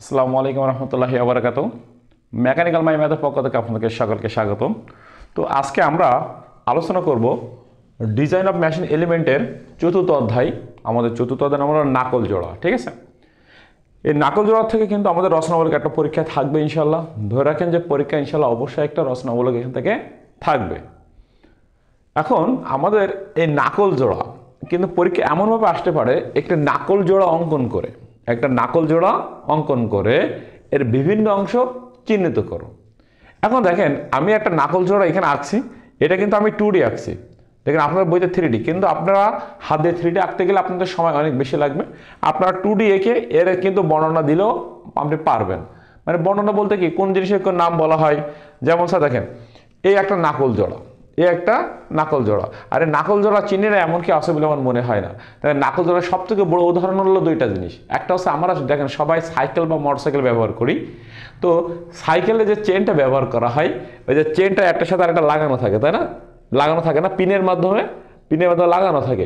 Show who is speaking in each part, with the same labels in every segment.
Speaker 1: আসসালামু আলাইকুম রহমতুল্লাহি ওয়া বারাকাতুহু। মেকানিক্যাল মাই ম্যাথের পক্ষ থেকে আপনাদের সকলকে স্বাগতম। তো আজকে আমরা আলোচনা করব ডিজাইন অফ মেশিন এলিমেন্টের চতুর্থ অধ্যায়। আমাদের চতুর্থ অধ্যায় আমরা নাকল জোড়া, ঠিক আছে। এই নাকল জোড়া থেকে কিন্তু আমাদের রচনামূলক একটা পরীক্ষা থাকবে ইনশাল্লাহ। ধরে রাখেন যে পরীক্ষা ইনশাল্লাহ অবশ্যই একটা রচনামূলক এখান থেকে থাকবে। এখন আমাদের এই নাকল জোড়া কিন্তু পরীক্ষা এমনভাবে আসতে পারে একটা নাকল জোড়া অঙ্কন করে এর বিভিন্ন অংশ চিহ্নিত করো। এখন দেখেন আমি একটা নাকল জোড়া এখানে আঁকছি, এটা কিন্তু আমি 2D আঁকছি। দেখেন আপনার বইতে 3D, কিন্তু আপনারা হাত দিয়ে 3D আঁকতে গেলে আপনাদের সময় অনেক বেশি লাগবে। আপনারা 2D এঁকে এর কিন্তু বর্ণনা দিলেও আপনি পারবেন। মানে বর্ণনা বলতে কি, কোন জিনিসের কোন নাম বলা হয়। যেমন স্যার দেখেন এই একটা নাকল জোড়া, আর এই নাকল জোড়া চিনি না এমন কি আছে বলে আমার মনে হয় না। তাই নাকল জোড়ার সব থেকে বড় উদাহরণ হলো দুইটা জিনিস। একটা হচ্ছে আমরা দেখেন সবাই সাইকেল বা মোটরসাইকেল ব্যবহার করি, তো সাইকেলে যে চেনটা ব্যবহার করা হয়, ওই যে চেনটা একটার সাথে আরেকটা লাগানো থাকে, তাই না? লাগানো থাকে না, পিনের মাধ্যমে লাগানো থাকে।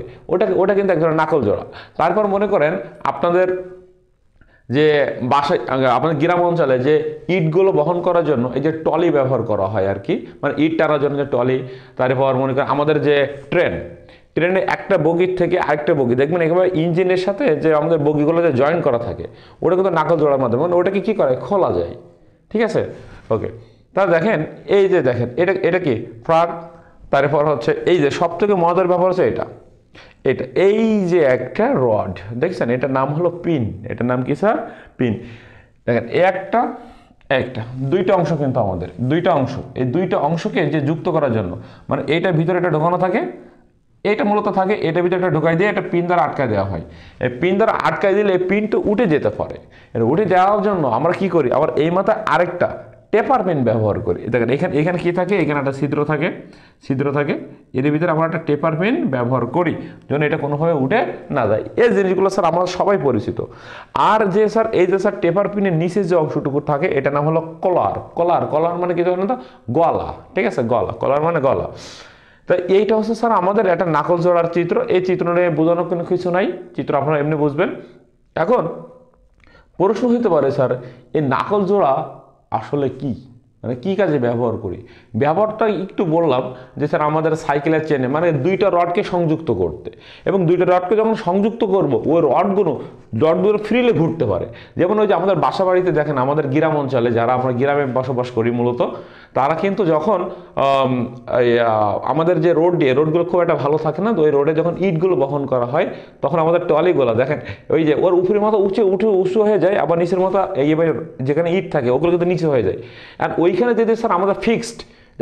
Speaker 1: ওটা কিন্তু এক ধরনের নাকল জোড়া। তারপর মনে করেন আপনাদের যে বাসায় আপনাদের গ্রাম অঞ্চলে যে ইটগুলো বহন করার জন্য এই যে টলি ব্যবহার করা হয় আর কি, মানে ইট টানার জন্য যে টলি। তারপর মনে করেন আমাদের যে ট্রেনে একটা বগির থেকে আরেকটা বগি দেখবেন একেবারে ইঞ্জিনের সাথে যে আমাদের বগিগুলো যে জয়েন করা থাকে, ওটা কিন্তু নাকল জোড়ার মাধ্যমে, মানে ওটাকে কি করে খোলা যায়, ঠিক আছে। ওকে, তাহলে দেখেন এই যে দেখেন এটা কি ফ্রাগ। তারপর হচ্ছে এই যে সব থেকে মজার ব্যাপার হচ্ছে এই যে একটা রড দেখছেন, এটার নাম হলো পিন। এটার নাম কি স্যার? পিন। দেখেন একটা একটা দুইটা অংশ, কিন্তু আমাদের দুইটা অংশ, এই দুইটা অংশকে যে যুক্ত করার জন্য, মানে এইটার ভিতরে এটা ঢোকানো থাকে, এটা মূলত থাকে, এটার ভিতরে একটা ঢোকাই দিয়ে একটা পিন দ্বারা আটকায় দেওয়া হয়। এই পিন দ্বারা আটকায় দিলে এই পিনটা উঠে যেতে পারে। উঠে যাওয়ার জন্য আমরা কি করি, আবার এই মাথায় আরেকটা টেপার পেন ব্যবহার করি। দেখেন এখানে কি থাকে, এখানে একটা ছিদ্র থাকে, এর ভিতরে আমরা একটা টেপার পেন ব্যবহার করি যেন এটা কোনোভাবে উঠে না যায়। এই জিনিসগুলো স্যার আমরা সবাই পরিচিত। আর যে স্যার এই যে স্যার টেপার পিনের নিচে যে অংশটুকু থাকে এটা নাম হলো কলার মানে কি জানেন তো? গলা, ঠিক আছে, কলার মানে গলা। তো এইটা হচ্ছে স্যার আমাদের একটা নাকল জোড়ার চিত্র। এই চিত্র নিয়ে বোঝানোর কোনো কিছু নাই, চিত্র আপনারা এমনি বুঝবেন। এখন প্রশ্ন হতে পারে স্যার এই নাকল জোড়া আসলে কি, মানে কি কাজে ব্যবহার করি। ব্যবহারটা একটু বললাম যে স্যার আমাদের সাইকেলের চেনে মানে দুইটা রডকে সংযুক্ত করতে, এবং দুইটা রডকে যখন সংযুক্ত করব ওই রডগুলো ফ্রিলে ঘুরতে পারে। যেমন ওই যে আমাদের বাসা বাড়িতে দেখেন, আমাদের গ্রাম অঞ্চলে যারা আমরা গ্রামে বসবাস করি মূলত, তারা কিন্তু যখন আমাদের যে রোডগুলো খুব একটা ভালো থাকে না, তো ওই রোডে যখন ইটগুলো বহন করা হয় তখন আমাদের ট্রলিগুলো দেখেন ওই যে ওর উপরের মতো উঁচু হয়ে যায়, আবার নিচের মতো এইভাবে যেখানে ইট থাকে ওগুলো কিন্তু নিচে হয়ে যায়। আর ওইখানে যদি স্যার আমাদের ফিক্সড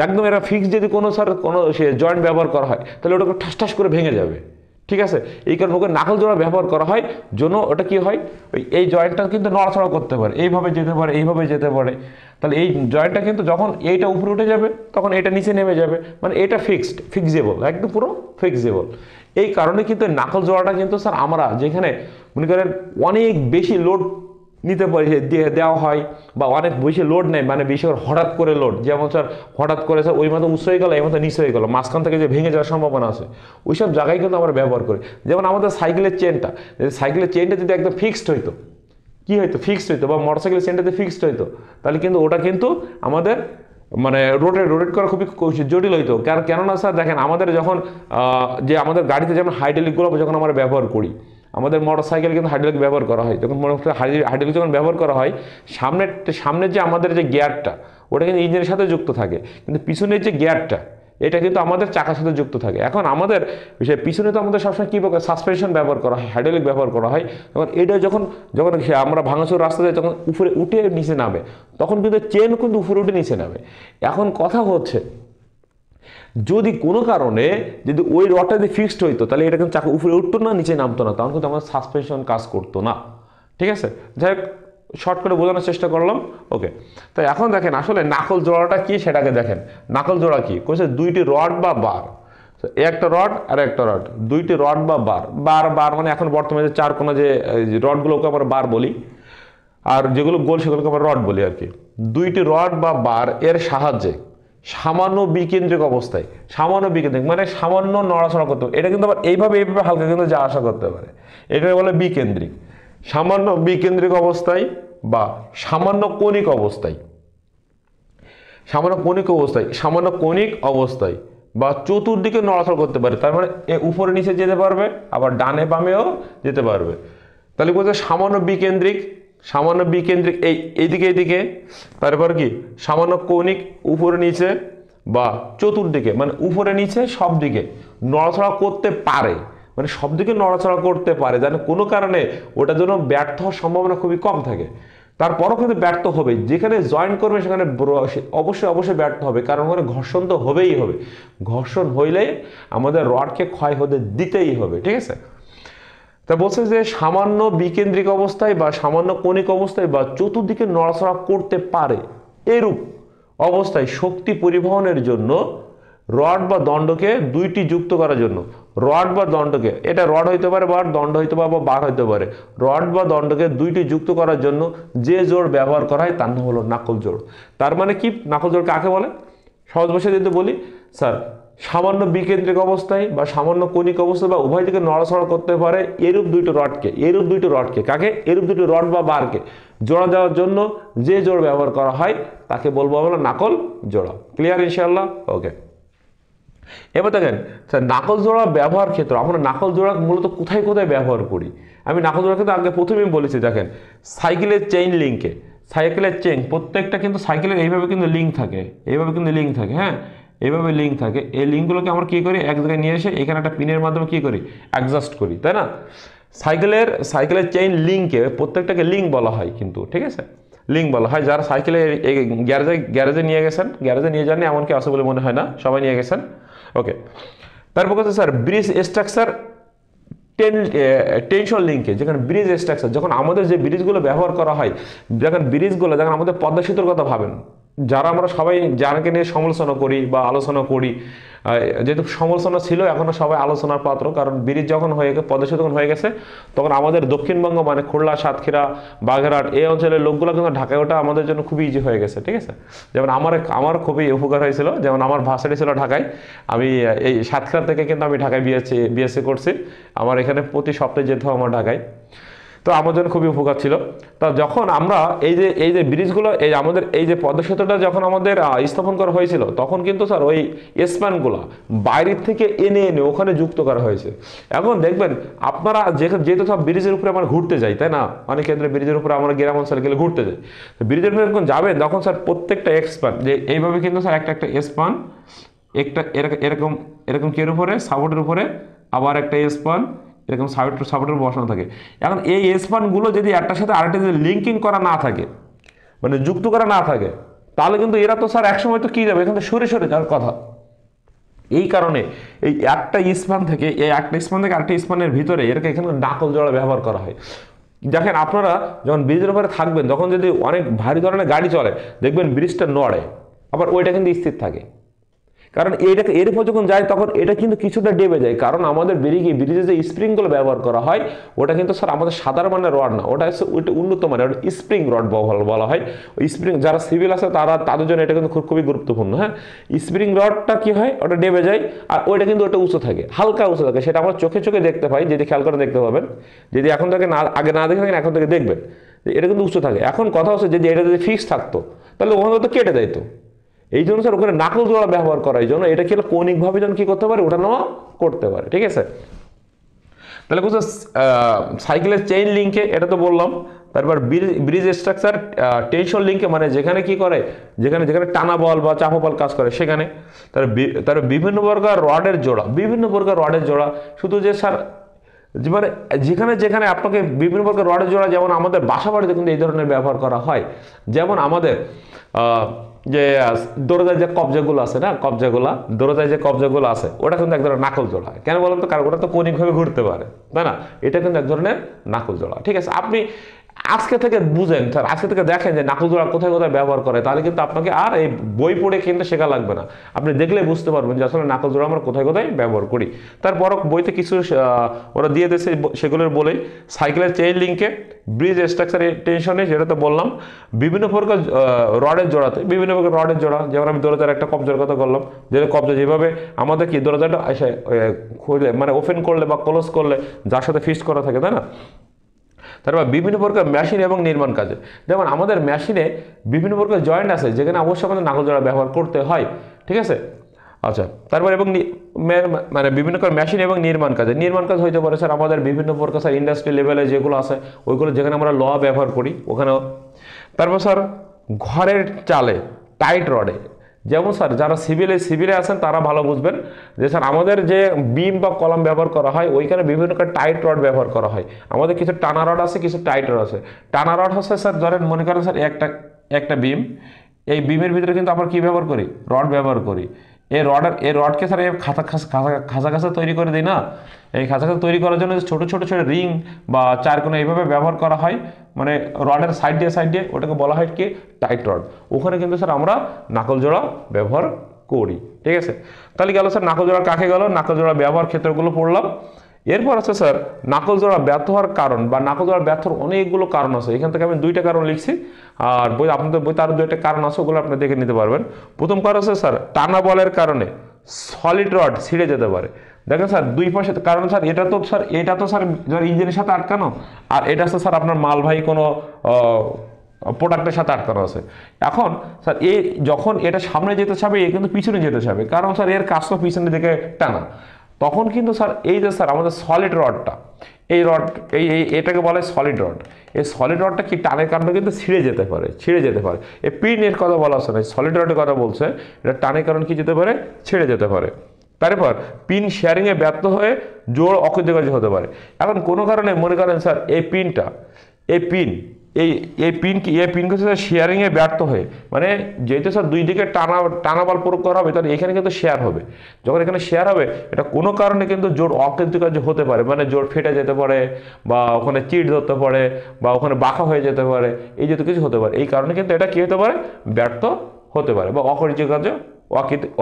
Speaker 1: একদম এরা ফিক্সড যদি কোনো স্যার কোনো সে জয়েন্ট ব্যবহার করা হয় তাহলে ওটাকে ঠাস করে ভেঙে যাবে, ঠিক আছে। এই কারণে ওকে নাকল জোড়া ব্যবহার করা হয় জন্য ওটা কি হয়, এই জয়েন্টটা কিন্তু নড়াচড়া করতে পারে, এইভাবে যেতে পারে। তাহলে এই জয়েন্টটা কিন্তু যখন এইটা উপরে উঠে যাবে তখন এটা নিচে নেমে যাবে, মানে এটা ফিক্সেবল, একদম পুরো ফিক্সেবল। এই কারণে কিন্তু নাকল জোড়াটা কিন্তু স্যার আমরা যেখানে মনে করেন অনেক বেশি লোড নিতে পারি দেওয়া হয়, বা অনেক বেশি লোড নেয়, মানে বেশি হঠাৎ করে লোড, যেমন স্যার হঠাৎ করে স্যার ওই মতো উৎস হয়ে গেল, এই মতো নিচে হয়ে গেল, মাঝখান থেকে যে ভেঙে যাওয়ার সম্ভাবনা আছে, ওইসব জায়গায় কিন্তু আমরা ব্যবহার করি। যেমন আমাদের সাইকেলের চেনটা যদি একদম ফিক্সড হইতো, কি হইতো, ফিক্সড হইতো, বা মোটরসাইকেলের চেনটাতে ফিক্সড হইতো, তাহলে কিন্তু ওটা কিন্তু আমাদের মানে রোটেট করা খুবই জটিল হইতো। কেননা স্যার দেখেন আমাদের যখন যে আমাদের গাড়িতে যেমন হাইড্রোলিকগুলো যখন আমরা ব্যবহার করি, আমাদের মোটরসাইকেল কিন্তু হাইড্রোলিক ব্যবহার করা হয়, যখন হাইড্রোলিক যখন ব্যবহার করা হয় সামনের যে আমাদের যে গিয়ারটা ওটা কিন্তু ইঞ্জিনের সাথে যুক্ত থাকে, কিন্তু পিছনের যে গিয়ারটা এটা কিন্তু আমাদের চাকার সাথে যুক্ত থাকে। এখন আমাদের পিছনে তো আমাদের সবসময় কী সাসপেনশন ব্যবহার করা হয়, হাইড্রোলিক ব্যবহার করা হয়। তখন এটা যখন আমরা ভাঙাচোর রাস্তাতে যখন উপরে উঠে নিচে নামে তখন কিন্তু চেন কিন্তু উপরে উঠে নিচে নামে। এখন কথা হচ্ছে যদি কোনো কারণে যদি ওই রডটা যদি ফিক্সড হইতো তাহলে এটা কিন্তু চাকা উপরে উঠতো না, নিচে নামতো না, তখন কিন্তু আমাদের সাসপেনশন কাজ করতো না, ঠিক আছে। যাই হোক, শর্ট করে বোঝানোর চেষ্টা করলাম। ওকে, তো এখন দেখেন আসলে নাকল জোড়াটা কি সেটাকে দেখেন। নাকল জোড়া কি কইছে, দুইটি রড বা বার, একটা রড আর একটা রড, দুইটি রড বা বার মানে এখন বর্তমানে চার কোনা যে রডগুলোকে আমরা বার বলি, আর যেগুলো গোল সেগুলোকে আমরা রড বলি আর কি। দুইটি রড বা বার এর সাহায্যে সামান্য বিকেন্দ্রিক অবস্থায়, মানে সামান্য নড়াচড়া করতে পারে, এটা কিন্তু আবার এইভাবে হালকা কিন্তু যা আসা করতে পারে, এটা বলে বিকেন্দ্রিক। সামান্য বিকেন্দ্রিক অবস্থায় বা সামান্য কণিক অবস্থায়, সামান্য কণিক অবস্থায় বা চতুর্দিকে নড়াচড়া করতে পারে, তার মানে এ উপরে নিচে যেতে পারবে, আবার ডানে বামেও যেতে পারবে। তাহলে বলছে সামান্য বিকেন্দ্রিক এইদিকে, তারপর কি সামান্য কৌণিক উপরে নিচে বা চতুর্দিকে, মানে উপরে নিচে সব দিকে নড়াচড়া করতে পারে, মানে সব দিকে নড়াচড়া করতে পারে, যেন কোনো কারণে ওটার জন্য ব্যর্থ হওয়ার সম্ভাবনা খুবই কম থাকে। তারপরও কিন্তু ব্যর্থ হবে, যেখানে জয়েন করবে সেখানে অবশ্যই ব্যর্থ হবে, কারণ ওখানে ঘর্ষণ তো হবেই হবে। ঘর্ষণ হইলে আমাদের রডকে ক্ষয় হতে দিতেই হবে, ঠিক আছে। তা বলছে যে সামান্য বিকেন্দ্রিক অবস্থায় বা সামান্য কণিক অবস্থায় বা চতুর্দিকে নড়াচড়া করতে পারে, এরূপ অবস্থায় শক্তি পরিবহনের জন্য রড বা দণ্ডকে দুইটি যুক্ত করার জন্য, রড বা দণ্ডকে, এটা রড হইতে পারে বা দণ্ড হইতে পারে বা বার হইতে পারে, রড বা দণ্ডকে দুইটি যুক্ত করার জন্য যে জোড় ব্যবহার করা হয় তার নাম হলো নাকল জোড়। তার মানে কি, নাকল জোড় কাকে বলে? সহজ ভাষায় যদি বলি স্যার, সামান্য বিকেন্দ্রিক অবস্থায় বা সামান্য কণিক অবস্থায় বা উভয় দিকে নড়াচড়া করতে পারে এরূপ দুটো রডকে কাকে, এরূপ দুটো রড বা বারকে জোড়া দেওয়ার জন্য যে জোড় ব্যবহার করা হয় তাকে বলবো আমরা নাকল জোড়া। ক্লিয়ার ইনশাআল্লাহ? ওকে। এবার দেখেন স্যার, নাকল জোড়া ব্যবহার ক্ষেত্র, আমরা নাকল জোড়া মূলত কোথায় ব্যবহার করি? আমি নাকল জোড়া কিন্তু আগে প্রথমেই বলেছি, দেখেন সাইকেলের চেইন লিঙ্কে, সাইকেলের চেইন প্রত্যেকটা কিন্তু সাইকেলের এইভাবে কিন্তু লিঙ্ক থাকে, হ্যাঁ, এইভাবে লিঙ্ক থাকে। এই লিঙ্কগুলোকে আমরা কী করি, এক জায়গায় নিয়ে এসে এখানে একটা পিনের মাধ্যমে কী করি, অ্যাডজাস্ট করি, তাই না? সাইকেলের চেইন লিঙ্কে প্রত্যেকটাকে লিঙ্ক বলা হয় কিন্তু, ঠিক আছে, লিঙ্ক বলা হয়। যারা সাইকেলে গ্যারেজে নিয়ে গেছেন, গ্যারেজে নিয়ে যাননি এমনকি আছে বলে মনে হয় না, সবাই নিয়ে গেছেন। ওকে। তারপর হচ্ছে স্যার ব্রিজ স্ট্রাকচার টেনশন লিঙ্কে, যেখানে ব্রিজ স্ট্রাকচার, যখন আমাদের যে ব্রিজগুলো ব্যবহার করা হয়, যখন আমাদের পদ্মা সেতুর কথা ভাবেন, যারা আমরা সবাই যারাকে নিয়ে সমালোচনা করি বা আলোচনা করি, যেহেতু সমালোচনা ছিল এখনো সবাই আলোচনার পাত্র, কারণ ব্রিজ যখন পদ্মা সেতু যখন হয়ে গেছে তখন আমাদের দক্ষিণবঙ্গ মানে খুলনা, সাতক্ষীরা, বাগেরহাট এই অঞ্চলের লোকগুলো কিন্তু ঢাকায় ওঠা আমাদের জন্য খুবই ইজি হয়ে গেছে, ঠিক আছে। যেমন আমার খুবই উপকার হয়েছিল, যেমন আমার ভার্সিটি ছিল ঢাকায়, আমি এই সাতক্ষীরা থেকে কিন্তু আমি ঢাকায় বিএসসি করছি, আমার এখানে প্রতি সপ্তাহে যেতে হয় আমার ঢাকায়, তো আমার জন্য খুবই উপকার ছিল। তা যখন আমরা এই যে ব্রিজগুলো, আমাদের এই যে পদ্মা সেতুটা যখন আমাদের স্থাপন করা হয়েছিল, তখন কিন্তু স্যার ওই স্প্যানগুলো বাইরের থেকে এনে ওখানে যুক্ত করা হয়েছে। এখন দেখবেন আপনারা যেহেতু সব ব্রিজের উপরে আমরা ঘুরতে যাই, তাই না, অনেক ক্ষেত্রে ব্রিজের উপরে আমরা গ্রাম অঞ্চলে গেলে ঘুরতে যাই, তো ব্রিজের উপরে যখন যাবেন তখন স্যার প্রত্যেকটা স্প্যান যে এইভাবে কিন্তু স্যার একটা স্প্যান, একটা এরকম কের উপরে, সাপোর্টের উপরে, আবার একটা স্প্যান এরকম সাপোর্টের বসানো থাকে। এখন এই স্প্যানগুলো যদি একটার সাথে আরেকটা যদি লিঙ্কিং করা না থাকে, মানে যুক্ত করা না থাকে, তাহলে কিন্তু এরা তো স্যার একসময় তো কি যাবে, এখান থেকে সরে যাওয়ার কথা। এই কারণে এই একটা স্প্যান থেকে আরেকটা স্প্যানের ভিতরে এরকে এখানে নাকল জোড়া ব্যবহার করা হয়। দেখেন আপনারা যখন ব্রিজের উপরে থাকবেন, তখন যদি অনেক ভারী ধরনের গাড়ি চলে, দেখবেন ব্রিজটা নড়ে, আবার ওইটা কিন্তু স্থির থাকে, কারণ এর উপর যখন যায় তখন এটা কিন্তু কিছুটা ডেবে যায়, কারণ আমাদের ব্রিজে যে স্প্রিংগুলো ব্যবহার করা হয় ওটা কিন্তু স্যার আমাদের সাধারণ মানের রড না, ওটা উন্নত মানের, ওটা স্প্রিং রড বলা হয়। ওই স্প্রিং যারা সিভিল আছে তাদের জন্য এটা কিন্তু খুবই গুরুত্বপূর্ণ। হ্যাঁ, স্প্রিং রডটা কি হয়, ওটা ডেবে যায়, আর ওইটা কিন্তু ওটা উঁচু থাকে, হালকা উঁচু থাকে, সেটা আমরা চোখে দেখতে পাই, যদি খেয়াল করে দেখতে পাবেন, যদি এখন থেকে আগে না দেখে থাকেন এখন থেকে দেখবেন এটা কিন্তু উঁচু থাকে। এখন কথা হচ্ছে যদি এটা যদি ফিক্স থাকতো তাহলে ওখানে তো কেটে দেয়, তো এই জন্য স্যার ওখানে নাকল জোড়া ব্যবহার করার জন্য এটা কি কৌণিকভাবে যেন কি করতে পারে, ওঠানো করতে পারে, ঠিক আছে। তাহলে বুঝছো সাইকেলের চেইন লিঙ্কে এটা তো বললাম। তারপর ব্রিজ স্ট্রাকচার টেনশন লিঙ্কে, মানে যেখানে কি করে, যেখানে টানা বল বা চাপা বল কাজ করে সেখানে। তার বিভিন্ন প্রকার রডের জোড়া, শুধু যে স্যার মানে যেখানে আপনাকে বিভিন্ন প্রকার রডের জোড়া, যেমন আমাদের বাসা বাড়িতে কিন্তু এই ধরনের ব্যবহার করা হয়। যেমন আমাদের যে দরজায় যে কবজাগুলো আছে না, কবজাগুলো আছে, ওটা কিন্তু এক ধরনের নাকল জোড়া। কেন বলেন তো, কারণ ওটা তো কৌণিকভাবে ঘুরতে পারে, তাই না, এটা কিন্তু এক ধরনের নাকল জোড়া, ঠিক আছে। আপনি আজকে থেকে বুঝেন স্যার, আজকে থেকে দেখেন যে নাকল জোড়া কোথায় ব্যবহার করে, তাহলে কিন্তু আপনাকে আর এই বই পড়ে কিন্তু শেখা লাগবে না, আপনি দেখলে বুঝতে পারবেন যে আসলে নাকল জোড়া আমরা কোথায় ব্যবহার করি। তারপর বইতে কিছু ওরা দিয়ে দিয়েছে, সেগুলোর বলে সাইকেলের চেইন লিঙ্কে, ব্রিজ স্ট্রাকচার টেনশনে, যেটা তো বললাম, বিভিন্ন প্রকার রডের জোড়াতে, যেমন আমি দরজার একটা কবজার কথা বললাম, যে কবজা যেভাবে আমাদের কি দরজাটা খুলে মানে ওপেন করলে বা ক্লোজ করলে যার সাথে ফিক্স করা থাকে, তাই না, তারপর বিভিন্ন প্রকার মেশিন এবং নির্মাণ কাজে, যেমন আমাদের মেশিনে বিভিন্ন প্রকার জয়েন্ট আছে যেখানে অবশ্যই আমাদের নাকল জোড়া ব্যবহার করতে হয়, ঠিক আছে। আচ্ছা, তারপর এবং মানে বিভিন্ন প্রকার মেশিন এবং নির্মাণ কাজ হইতে পারে স্যার আমাদের বিভিন্ন প্রকার স্যার ইন্ডাস্ট্রি লেভেলে যেগুলো আছে ওইগুলো যেখানে আমরা ল ব্যবহার করি ওখানেও। তারপর স্যার ঘরের চালে টাইট রডে, যেমন স্যার যারা সিভিলে আছেন তারা ভালো বুঝবেন যে স্যার আমাদের যে বিম বা কলাম ব্যবহার করা হয় ওইখানে বিভিন্ন প্রকার টাইট রড ব্যবহার করা হয়। আমাদের কিছু টানা রড আছে, কিছু টাইট রড আছে। টানা রড হচ্ছে স্যার ধরেন মনে করেন স্যার একটা বিম, এই বিমের ভিতরে কিন্তু আমরা কি ব্যবহার করি, রড ব্যবহার করি। এই রডকে স্যার এই খাঁচা তৈরি করে দিই না, এই খাঁচা তৈরি করার জন্য ছোট ছোট ছোট রিং বা চারকোনা এইভাবে ব্যবহার করা হয়, মানে রডের সাইড দিয়ে ওটাকে বলা হয় কি টাইট রড। ওখানে কিন্তু স্যার আমরা নাকল জোড়া ব্যবহার করি, ঠিক আছে। তাহলে গেল স্যার নাকল জোড়া কাকে গেল, নাকল জোড়া ব্যবহার ক্ষেত্রগুলো পড়লাম। এরপর আছে স্যার নাকল জোড়া ব্যর্থ হওয়ার কারণ বা নাকল জোড়া ব্যর্থ হওয়ার অনেকগুলো কারণ আছে। এখান থেকে আমি 2টা কারণ লিখছি, আর আপনাদের বইতে আরও 2টা কারণ আছে, ওগুলো আপনি দেখে নিতে পারবেন। প্রথম কারণ আছে স্যার টানা বলের কারণে সলিড রড ছিঁড়ে যেতে পারে। দেখেন স্যার দুই পাশে, কারণ স্যার এটা তো স্যার ইঞ্জিনের সাথে আটকানো, আর এটা হচ্ছে স্যার আপনার মালবাহী কোনো প্রোডাক্টের সাথে আটকানো আছে। এখন স্যার যখন এটা সামনে যেতে চাবে এ কিন্তু পিছনে যেতে চাবে, কারণ স্যার এর কাজ তো পিছনের দিকে টানা। তখন কিন্তু স্যার এই যে স্যার আমাদের সলিড রডটা, এই রড এটাকে বলে সলিড রড। এই সলিড রডটা কি টানের কারণে কিন্তু ছিঁড়ে যেতে পারে। এই পিনের কথা বলা হচ্ছে না, সলিড রডের কথা বলছে। এটা টানের কারণে কি যেতে পারে, ছিঁড়ে যেতে পারে। তারপর পিন শেয়ারিংয়ে ব্যর্থ হয়ে জোড় অকৃতকার্য হতে পারে। এখন কোনো কারণে মনে করেন স্যার এই পিন শেয়ারিংয়ে ব্যর্থ হয়ে, মানে যেহেতু স্যার দুই দিকে টানা বল প্রয়োগ করা হবে তাহলে এখানে কিন্তু শেয়ার হবে। যখন এখানে শেয়ার হবে এটা কোনো কারণে কিন্তু জোড় অকৃতকার্য হতে পারে, মানে জোড় ফেটে যেতে পারে বা ওখানে চিট ধরতে পারে বা ওখানে বাঁকা হয়ে যেতে পারে, এই যেহেতু কিছু হতে পারে। এই কারণে কিন্তু এটা কি হতে পারে, ব্যর্থ হতে পারে বা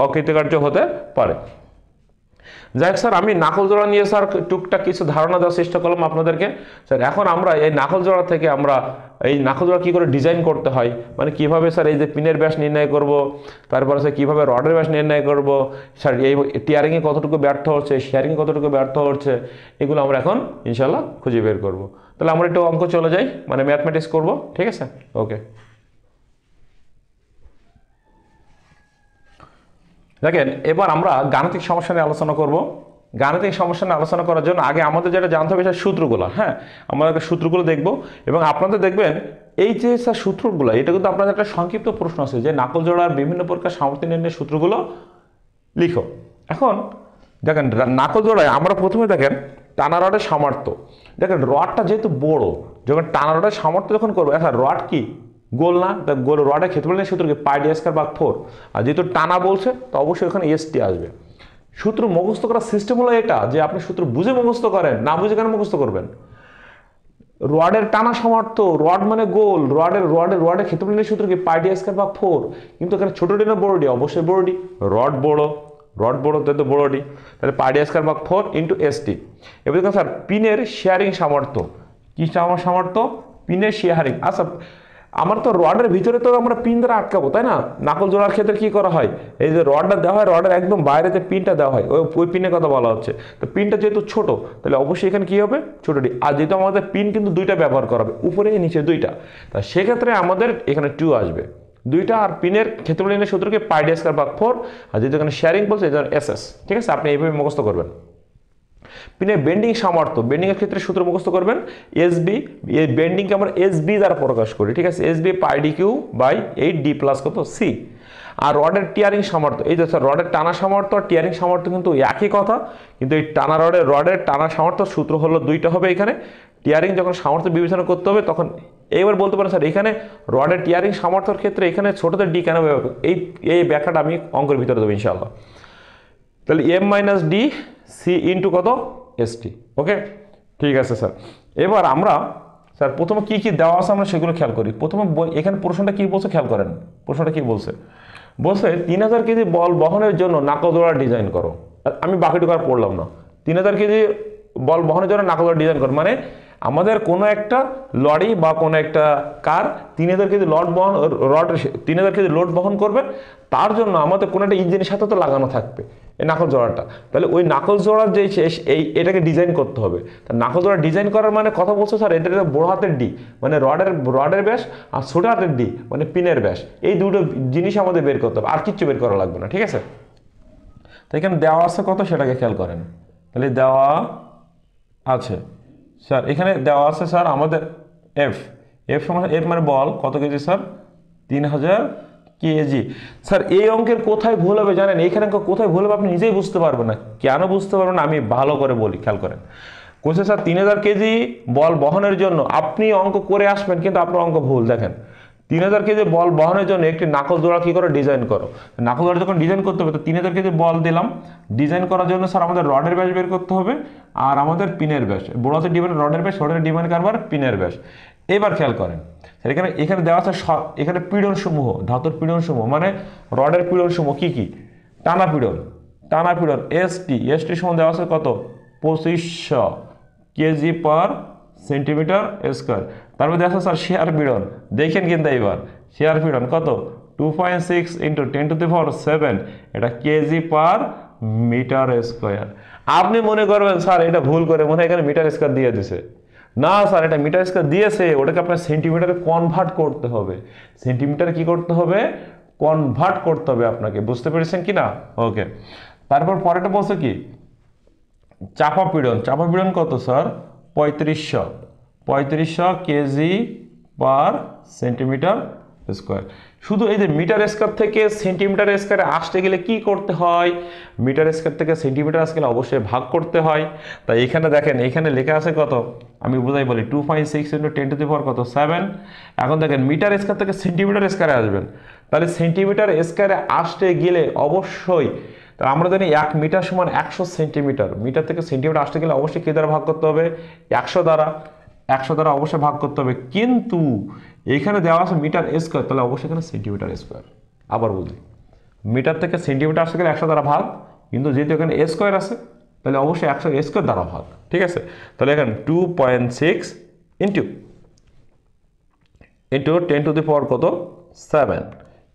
Speaker 1: অকৃতকার্য হতে পারে। যাই হোক স্যার, আমি নাকল জোড়া নিয়ে স্যার টুকটাক কিছু ধারণা দেওয়ার চেষ্টা করলাম আপনাদেরকে। স্যার এখন আমরা এই নাকল জোড়া থেকে আমরা এই নাকল জোড়া কী করে ডিজাইন করতে হয়, মানে কীভাবে স্যার এই যে পিনের ব্যাস নির্ণয় করব, তারপরে স্যার কীভাবে রডের ব্যাস নির্ণয় করব, স্যার এই টিয়ারিংয়ে কতটুকু ব্যর্থ হচ্ছে, শেয়ারিংয়ে কতটুকু ব্যর্থ হচ্ছে, এগুলো আমরা এখন ইনশাল্লাহ খুঁজে বের করব। তাহলে আমরা একটু অঙ্ক চলে যাই, মানে ম্যাথমেটিক্স করব, ঠিক আছে। ওকে, দেখেন এবার আমরা গাণিতিক সমস্যা নিয়ে আলোচনা করব। গাণিতিক সমস্যা নিয়ে আলোচনা করার জন্য আগে আমাদের যেটা জানতে হবে সেটা সূত্রগুলো। হ্যাঁ, আমরা সূত্রগুলো দেখব এবং আপনাদের দেখবেন এই যে স্যার সূত্রগুলো, এটা কিন্তু আপনাদের একটা সংক্ষিপ্ত প্রশ্ন আছে যে নাকল জোড়ার বিভিন্ন প্রকার সামর্থ্য নির্ণয়ের সূত্রগুলো লিখো। এখন দেখেন নাকল জোড়ায় আমরা প্রথমে দেখেন টানা রডের সামর্থ্য। দেখেন রডটা যেহেতু বড়, যখন টানা রডের সামর্থ্য যখন করবো, এখন রড কি গোল না, তা গোল রডের ক্ষেত্রফলের সূত্র কি পাই ডি স্কয়ার ভাগ 4, আর যেহেতু টানা বলছে তো অবশ্যই ওখানে এসটি আসবে। সূত্র মুখস্থ করার সিস্টেম হলো এটা যে আপনি সূত্র বুঝে মুখস্থ করেন, না বুঝে কেন মুখস্থ করবেন। রডের টানা সামর্থ্য, রড মানে গোল, রডের ক্ষেত্রফলের সূত্র কি পাই ডি স্কয়ার ভাগ 4, কিন্তু এখানে ছোট ডি না বড় ডি, অবশ্যই বড় ডি, রড বড় তাহলে তো বড় ডি, তাহলে পাই ডি স্কয়ার ভাগ 4 ইন্টু এসটি। এবার দেখুন স্যার পিনের শেয়ারিং সামর্থ্য, কি সামর্থ্য, পিনের শেয়ারিং। আচ্ছা, আমার তো রডের ভিতরে তো আমরা পিন দ্বারা আটকাবো, তাই না। নাকল জোড়ার ক্ষেত্রে কি করা হয়, এই যে রডটা দেওয়া হয়, রডের একদম বাইরে যে পিনটা দেওয়া হয় ওই পিনের কথা বলা হচ্ছে। তো পিনটা যেহেতু ছোট তাহলে অবশ্যই এখানে কি হবে, ছোট ডি। আর যেহেতু আমাদের পিন কিন্তু দুইটা ব্যবহার করা হবে, উপরে নিচে দুইটা, তা সেক্ষেত্রে আমাদের এখানে 2 আসবে, দুইটা। আর পিনের ক্ষেত্রফলের সূত্রকে পাই ডি স্কয়ার ভাগ 4, আর যেহেতু এখানে শেয়ারিং বলছে এই জন্য এসএস, ঠিক আছে। আপনি এইভাবে মুখস্থ করবেন। পিনের বেন্ডিং সামর্থ্য, বেন্ডিং এর ক্ষেত্রে সূত্র মুখস্থ করবেন এসবি, এই বেন্ডিংকে আমরা এসবি দ্বারা প্রকাশ করি, ঠিক আছে। SB pi D Q by 8 D plus কত সি। আর রডের টিয়ারিং সামর্থ্য, এই যে স্যার রডের টানা সামর্থ্য আর টিয়ারিং সামর্থ্য কিন্তু একই কথা, কিন্তু এই রডের টানা সামর্থ্য সূত্র হলো দুইটা হবে এখানে। টিয়ারিং যখন সামর্থ্য বিবেচনা করতে হবে তখন এইবার বলতে পারেন স্যার এখানে রডের টিয়ারিং সামর্থ্যের ক্ষেত্রে এখানে ছোটদের ডি কেন ব্যবহার, এই ব্যাখ্যাটা আমি অঙ্কের ভিতরে দেবো ইনশাআল্লাহ। তাহলে M minus D C into কত এসটি। ওকে, ঠিক আছে স্যার। এবার আমরা স্যার প্রথমে কি কি দেওয়া আছে আমরা সেগুলো খেয়াল করি। প্রথমে এখানে প্রশ্নটা কি বলছে খেয়াল করেন, প্রশ্নটা কি বলছে, 3000 কেজি বল বহনের জন্য নাকল জোড়া ডিজাইন করো। আমি বাকিটুকু আর পড়লাম না। 3000 কেজি বল বহনের জন্য নাকল জোড়া ডিজাইন করো, মানে আমাদের কোনো একটা লরি বা কোনো একটা কার 3000 কেজি রড 3000 কেজি লোড বহন করবে, তার জন্য আমাদের কোনো একটা ইঞ্জিনের সাথে তো লাগানো থাকবে এই নাকল জোড়াটা। তাহলে ওই নাকল জোড়ার যে এটাকে ডিজাইন করতে হবে। তা নাকল জোড়া ডিজাইন করার মানে কথা বলছো স্যার, এটা বড় হাতের ডি মানে রডের ব্যাস, আর ছোট হাতের ডি মানে পিনের ব্যাস, এই দুটো জিনিস আমাদের বের করতে হবে, আর কিচ্ছু বের করা লাগবে না, ঠিক আছে। তো এখানে দেওয়া আছে কত সেটাকে খেয়াল করেন। তাহলে দেওয়া আছে স্যার, এখানে দেওয়া আছে স্যার আমাদের এফ সমান এফ মানে বল কত কেজি স্যার, 3000 কেজি। স্যার এই অঙ্কের কোথায় ভুল হবে জানেন, এইখানে কোথায় ভুল হবে আপনি নিজেই বুঝতে পারবেন না। কেন বুঝতে পারবেন না আমি ভালো করে বলি, খেয়াল করেন। কোথায় স্যার 3000 কেজি বল বহনের জন্য আপনি অঙ্ক করে আসবেন, কিন্তু আপনার অঙ্ক ভুল। দেখেন 3000 কেজি বল বহনের জন্য একটি নাকল জোড়া কি করে ডিজাইন করো। নাকল জোড়া যখন ডিজাইন করতে হবে তো 3000 কেজি বল দিলাম, ডিজাইন করার জন্য স্যার আমাদের রডের ব্যাস বের করতে হবে আর আমাদের পিনের ব্যাস, বড় হাতের ডি মানে রডের ব্যাস, রডের ডি মানে কারবার পিনের ব্যাস। এবার খেয়াল করেন এখানে দেওয়া আছে এখানে পীড়ন সমূহ, ধাতুর পীড়ন সমূহ মানে রডের পীড়ন সমূহ কি কি, টানা পীড়ন এসটি সমান দেওয়া আছে কত 2500 কেজি পার সেন্টিমিটার স্কোয়ার। তারপর দেখা স্যার শেয়ার পীড়ন, দেখেন কিন্তু এইবার শেয়ার পীড়ন কত 2.6 × 10⁷, এটা কেজি পার মিটার স্কোয়ার। আপনি মনে করবেন স্যার এটা ভুল করে মনে হয় এখানে মিটার স্কোয়ার দিয়ে দিছে, না স্যার এটা মিটার স্কোয়ার দিয়েছে, ওটাকে আপনার সেন্টিমিটারে কনভার্ট করতে হবে। সেন্টিমিটারে কি করতে হবে, কনভার্ট করতে হবে আপনাকে, বুঝতে পেরেছেন কি না? ওকে, তারপর পরেরটা বলছে কি চাপা পীড়ন কত স্যার 3500 কেজি পার সেন্টিমিটার স্কোয়ার। শুধু এই যে মিটার স্কোয়ার থেকে সেন্টিমিটার স্কোয়ারে আসতে গেলে কি করতে হয়, মিটার স্কোয়ার থেকে সেন্টিমিটার স্কেলে অবশ্যই ভাগ করতে হয়। তাই এখানে দেখেন এখানে লেখা আছে কত, আমি বুঝাই বলি 2.6 × 10⁻⁷ কত 7। এখন দেখেন মিটার স্কোয়ার থেকে সেন্টিমিটার স্কোয়ারে আসবেন, তাহলে সেন্টিমিটার স্কোয়ারে আসতে গেলে অবশ্যই তাহলে আমরা জানি 1 মিটার সমান 100 সেন্টিমিটার, মিটার থেকে সেন্টিমিটার আসতে গেলে অবশ্যই কি দ্বারা ভাগ করতে হবে 100 দ্বারা অবশ্যই ভাগ করতে হবে। কিন্তু এখানে দেওয়া আছে মিটার স্কোয়ার, তাহলে অবশ্যই এখানে সেন্টিমিটার স্কোয়ার। আবার বুঝি মিটার থেকে সেন্টিমিটার আসতে গেলে 100 দ্বারা ভাগ, কিন্তু যেহেতু এখানে স্কোয়ার আছে তাহলে অবশ্যই 100 স্কোয়ার দ্বারা ভাগ, ঠিক আছে। তাহলে এখানে 2.6 ইন্টু 10⁻⁷ কত 7,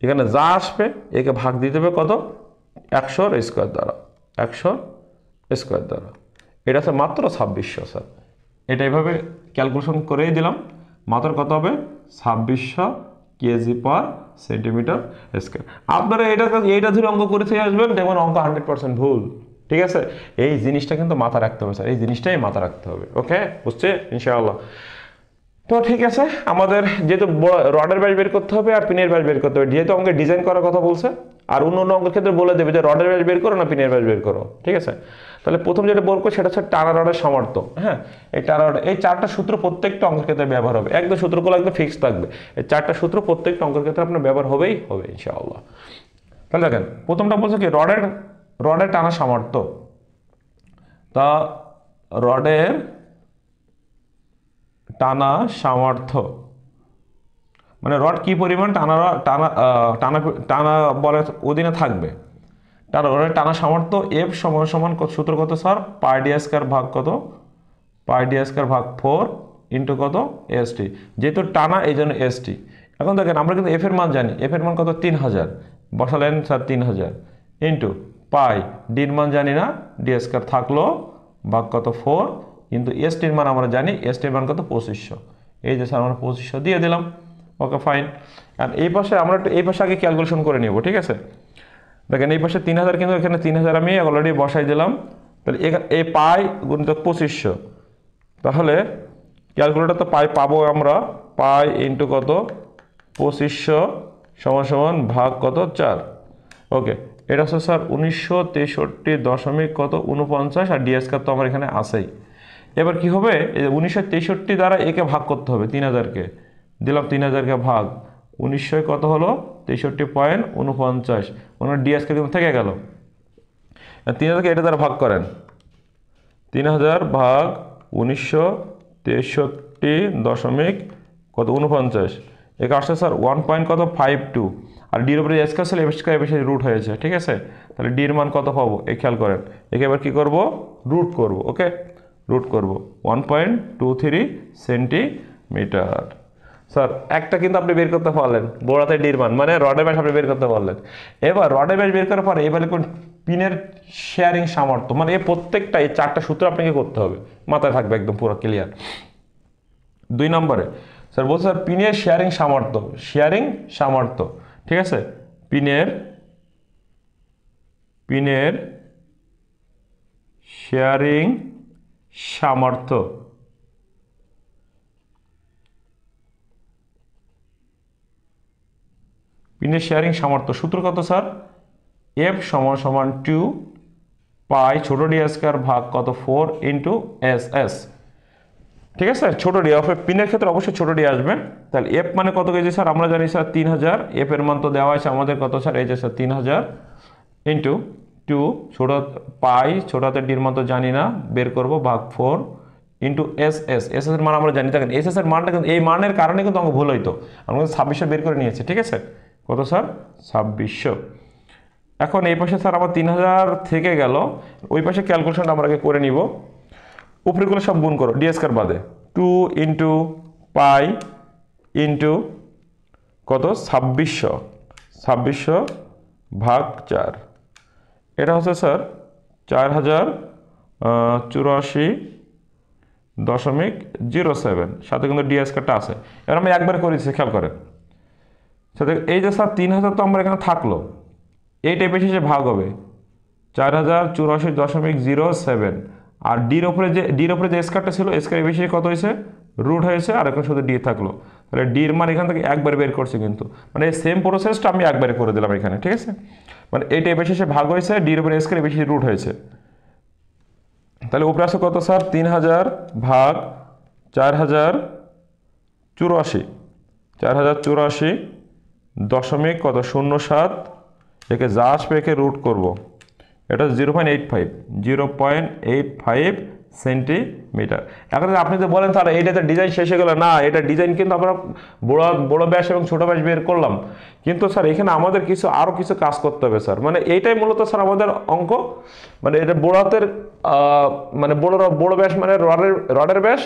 Speaker 1: এখানে যা আসবে একে ভাগ দিতে হবে কত 100 স্কোয়ার দ্বারা, 100 স্কোয়ার দ্বারা। এটা আছে মাত্র 2600 স্যার, এটা এইভাবে ক্যালকুলেশন করেই দিলাম, মাত্র কত হবে 2600 কেজি পার সেন্টিমিটার স্কোয়ার। আপনারা এইটা ধরে অঙ্ক করে থেকে আসবেন, দেখবেন অঙ্ক 100% ভুল, ঠিক আছে। এই জিনিসটা কিন্তু মাথা রাখতে হবে স্যার, এই জিনিসটাই মাথা রাখতে হবে। ওকে, বুঝছে ইনশাআল্লাহ। তো ঠিক আছে, আমাদের যেহেতু রডের ব্যাস বের করতে হবে আর পিনের ব্যাস বের করতে হবে, যেহেতু অঙ্কে ডিজাইন করার কথা বলছে, আর অন্য অঙ্কের ক্ষেত্রে বলে দেবে যে রডের ব্যাস বের করো না পিনের ব্যাস বের করো, ঠিক আছে। তাহলে প্রথম যেটা বলবো সেটা হচ্ছে টানা রডের সামর্থ্য। হ্যাঁ, এই টানা রড, এই 4টা সূত্র প্রত্যেকটা অঙ্কের ক্ষেত্রে ব্যবহার হবে, একদম সূত্রগুলো একদম ফিক্স থাকবে। এই 4টা সূত্র প্রত্যেকটা অঙ্কের ক্ষেত্রে আপনার ব্যবহার হবে ইনশাআল্লাহ। তাহলে দেখেন প্রথমটা বলছে কি রডের টানা সামর্থ্য। তা রডের টানা সামর্থ্য মানে রড কি পরিমাণ টানা বলের অধীনে থাকবে। রডের টানা সামর্থ্য এফ সমান সূত্র কত স্যার পাই ডি স্কয়ার ভাগ কত, পাই ডি স্কয়ার ভাগ 4 ইন্টু কত এসটি, যেহেতু টানা এই জন্য এসটি। এখন দেখেন আমরা কিন্তু এফ এর মান জানি, এফ এর মান কত 3000, বসালেন স্যার 3000 ইন্টু পাই, ডির মান জানি না, ডি স্কয়ার থাকলো ভাগ কত 4, কিন্তু এসটির মান আমরা জানি, এসটির মান কত 2500, এই যে স্যার আমরা 2500 দিয়ে দিলাম। Okay fine. আর এই পাশে আমরা একটু এই পাশে আগে ক্যালকুলেশন করে নিব, ঠিক আছে। দেখেন এই পাশে 3000, কিন্তু এখানে 3000 আমি অলরেডি বসাই দিলাম। তাহলে এই পাই গুণিতক 2500, তাহলে ক্যালকুলেটর তো পাই পাবো আমরা, পাই ইন্টু কত 2500 সমান ভাগ কত 4। ওকে, এটা হচ্ছে স্যার 1963.49, আর ডি স্কয়ার তো আমার এখানে আসেই। এবার কি হবে, এই 1963 দ্বারা একে ভাগ করতে হবে, 3000কে দিলাম, 3000কে ভাগ 1900 কত হলো 63.49, ওনার ডি স্কয়ার কিন্তু থেকে গেল। 3000কে এটা দ্বারা ভাগ করেন, 3000 ভাগ 1963.49, একে আসছে স্যার 1.52, আর ডির উপরে স্কয়ার ছিল, স্কয়ার বেশি রুট হয়েছে, ঠিক আছে। তাহলে ডির মান কত পাবো এই খেয়াল করেন, একে এবার কি করব রুট করব। ওকে, রুট করব 1.23 সেন্টিমিটার। স্যার একটা কিন্তু আপনি বের করতে পারলেন, বড় হাতের ডির মান মানে রডের ব্যাস আপনি বের করতে পারলেন। এবার রডের ব্যাস বের করার পরে এবার লিখুন পিনের শেয়ারিং সামর্থ্য, মানে এই প্রত্যেকটা এই 4টা সূত্র আপনাকে করতে হবে, মাথায় থাকবে একদম পুরো ক্লিয়ার। 2 নম্বরে স্যার বলছে স্যার পিনের শেয়ারিং সামর্থ্য, ঠিক আছে, পিনের শেয়ারিং সামর্থ্য। পিনের শেয়ারিং সামর্থ্য সূত্র কত স্যার? এফ সমান সমান 2 পাই ছোট ডি স্কয়ার ভাগ কত 4 ইন্টু এস এস, ঠিক আছে। ছোট ডি অফ পিনের ক্ষেত্রে অবশ্যই ছোট ডি আসবে। তাহলে এফ মানে কত কেজি স্যার? আমরা জানি স্যার 3000, এফ এর মান তো দেওয়া আছে আমাদের কত স্যার? এই যে স্যার 3000 ইন্টু 2 ছোট পাই ছোট হাতের ডির মান তো জানি না, বের করব ভাগ 4 ইন্টু এস এস এর মান আমরা জানি। দেখেন এস এর মানটা কিন্তু এই মানের কারণে কিন্তু অঙ্ক ভুল হইতো, আমরা 2600 বের করে নিয়েছি, ঠিক আছে। কত স্যার? 2600। এখন এই পাশে স্যার আমার 3000 থেকে গেল, ওই পাশে ক্যালকুলেশনটা আমরা আগে করে নিব। উপরেগুলো সব গুণ করো ডি স্কয়ার বাদে, 2 ইন্টু পাই ইন্টু কত 2600 ভাগ 4, এটা হচ্ছে স্যার 4084.07, সাথে কিন্তু ডি স্কয়ারটা আছে। এবার আমি একবার করেছি, খেয়াল করেন। সাথে এই যে স্যার 3000 তো আমরা এখানে থাকলো, এই টাইপের শেষে ভাগ হবে 4084.07, আর ডির উপরে যে স্কয়ারটা ছিল স্কয়ারের বেশি কত হয়েছে? রুট হয়েছে, আর এখন শুধু ডি থাকলো। তাহলে ডির মান এখান থেকে একবার বের করছে, কিন্তু মানে এই সেম প্রসেসটা আমি একবারে করে দিলাম এখানে, ঠিক আছে। মানে এই টাইপের শেষে ভাগ হয়েছে, ডির উপরে স্কয়ারের বেশি রুট হয়েছে। তাহলে উপরে আসে কত স্যার? 3000 ভাগ 4084 দশমিক কত 07, একে যা আসবে একে রুট করব, এটা 0.85 সেন্টিমিটার। এখন আপনি তো বলেন তাহলে এইটাতে ডিজাইন শেষ হয়ে গেল না, এটা ডিজাইন কিন্তু আমরা বড় ব্যাস এবং ছোট ব্যাস বের করলাম, কিন্তু স্যার এখানে আমাদের আরো কিছু কাজ করতে হবে স্যার। মানে এইটাই মূলত স্যার আমাদের অঙ্ক, মানে এটা বড় হাতের মানে বড় ব্যাস মানে রডের ব্যাস,